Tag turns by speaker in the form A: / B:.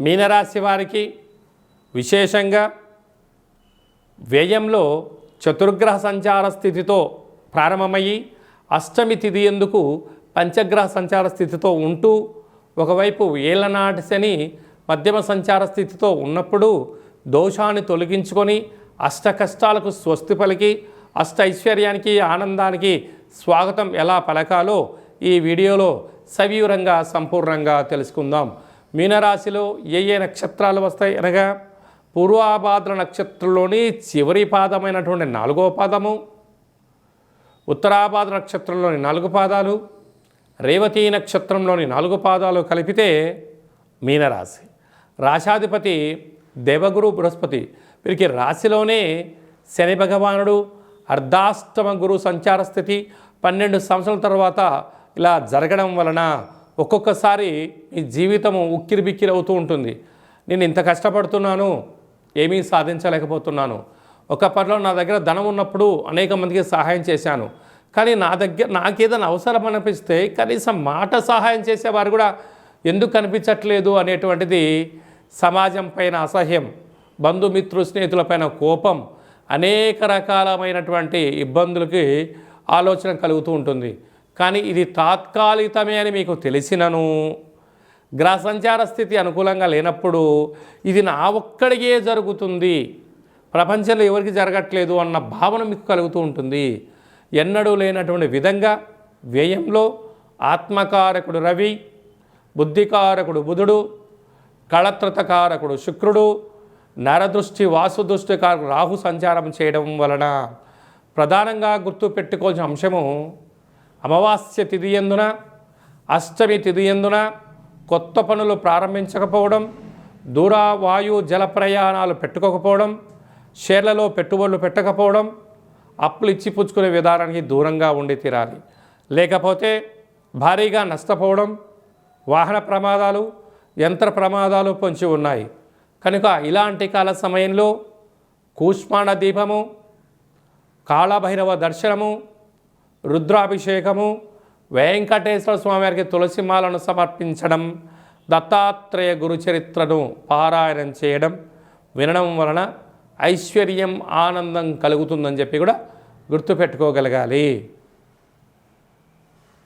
A: మీనరాశి వారికి విశేషంగా వ్యయంలో చతుర్గ్రహ సంచార స్థితితో ప్రారంభమయ్యి అష్టమి తిథి ఎందుకు పంచగ్రహ సంచార స్థితితో ఉంటూ ఒకవైపు ఏళ్ళనాటి శని మధ్యమ సంచార స్థితితో ఉన్నప్పుడు దోషాన్ని తొలగించుకొని అష్ట కష్టాలకు స్వస్తి పలికి అష్ట ఐశ్వర్యానికి ఆనందానికి స్వాగతం ఎలా పలకాలో ఈ వీడియోలో సవివరంగా సంపూర్ణంగా తెలుసుకుందాం. మీనరాశిలో ఏ నక్షత్రాలు వస్తాయి అనగా పూర్వాభాద్ర నక్షత్రంలోని చివరి పాదమైనటువంటి 4వ పాదము, ఉత్తరాభాద్ర నక్షత్రంలోని 4 పాదాలు, రేవతి నక్షత్రంలోని 4 పాదాలు కలిపితే మీనరాశి. రాశాధిపతి దేవగురు బృహస్పతి. వీరికి రాశిలోనే శని భగవానుడు అర్ధాష్టమ గురు సంచార స్థితి 12 సంవత్సరాల తర్వాత ఇలా జరగడం వలన ఒక్కొక్కసారి ఈ జీవితము ఉక్కిరిబిక్కిరి అవుతూ ఉంటుంది. నేను ఇంత కష్టపడుతున్నాను, ఏమీ సాధించలేకపోతున్నాను. ఒక పనిలో నా దగ్గర ధనం ఉన్నప్పుడు అనేక మందికి సహాయం చేశాను, కానీ నాకేదైనా అవసరం అనిపిస్తే కనీసం మాట సహాయం చేసేవారు కూడా ఎందుకు కనిపించట్లేదు అనేటువంటిది సమాజం పైన అసహ్యం, బంధుమిత్రు స్నేహితులపైన కోపం, అనేక రకాలమైనటువంటి ఇబ్బందులకి ఆలోచన కలుగుతూ ఉంటుంది. కానీ ఇది తాత్కాలికమే అని మీకు తెలిసినను గ్రహ సంచార స్థితి అనుకూలంగా లేనప్పుడు ఇది నా ఒక్కడికే జరుగుతుంది, ప్రపంచంలో ఎవరికి జరగట్లేదు అన్న భావన మీకు కలుగుతూ ఉంటుంది. ఎన్నడూ లేనటువంటి విధంగా వ్యయంలో ఆత్మకారకుడు రవి, బుద్ధికారకుడు బుధుడు, కళత్రతకారకుడు శుక్రుడు, నరదృష్టి వాసుదృష్టి కారకుడు రాహు సంచారం చేయడం వలన ప్రధానంగా గుర్తు పెట్టుకోవాల్సిన అంశము అమావాస్య తిథి యందున, అష్టమి తిథి యందున కొత్త పనులు ప్రారంభించకపోవడం, దూర వాయు జల ప్రయాణాలు పెట్టుకోకపోవడం, షేర్లలో పెట్టుబడులు పెట్టకపోవడం, అప్పులు ఇచ్చి పుచ్చుకునే విధానానికి దూరంగా ఉండి తీరాలి. లేకపోతే భారీగా నష్టపోవడం, వాహన ప్రమాదాలు, యంత్ర ప్రమాదాలు పొంచి ఉన్నాయి. కనుక ఇలాంటి కాల సమయంలో కూష్మాండ దీపము, కాళభైరవ దర్శనము, రుద్రాభిషేకము, వెంకటేశ్వర స్వామివారికి తులసిమాలను సమర్పించడం, దత్తాత్రేయ గురుచరిత్రను పారాయణం చేయడం, వినడం వలన ఐశ్వర్యం ఆనందం కలుగుతుందని చెప్పి కూడా గుర్తుపెట్టుకోగలగాలి.